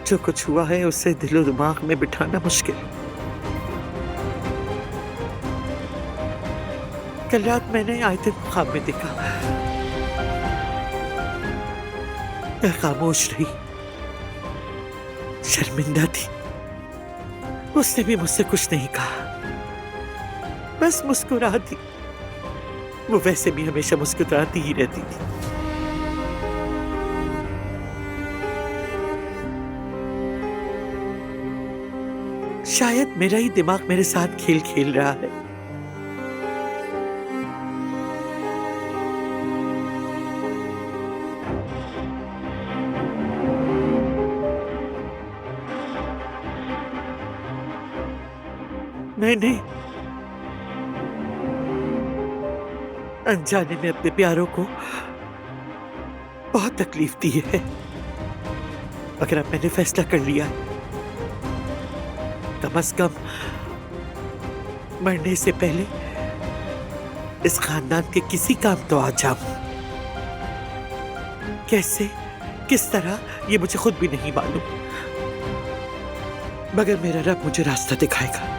जो कुछ हुआ है उसे दिलो दिमाग में बिठाना मुश्किल। कल रात मैंने आयतन को ख्वाब में देखा। मैं खामोश रही, शर्मिंदा थी। उसने भी मुझसे कुछ नहीं कहा, बस मुस्कुरा दी। वो वैसे भी हमेशा मुस्कुराती ही रहती थी। शायद मेरा ही दिमाग मेरे साथ खेल खेल रहा है। मैंने अनजाने में अपने प्यारों को बहुत तकलीफ दी है, मगर अब मैंने फैसला कर लिया है, कम से कम मरने से पहले इस खानदान के किसी काम तो आ जाऊं। कैसे, किस तरह, ये मुझे खुद भी नहीं मालूम, मगर मेरा रब मुझे रास्ता दिखाएगा।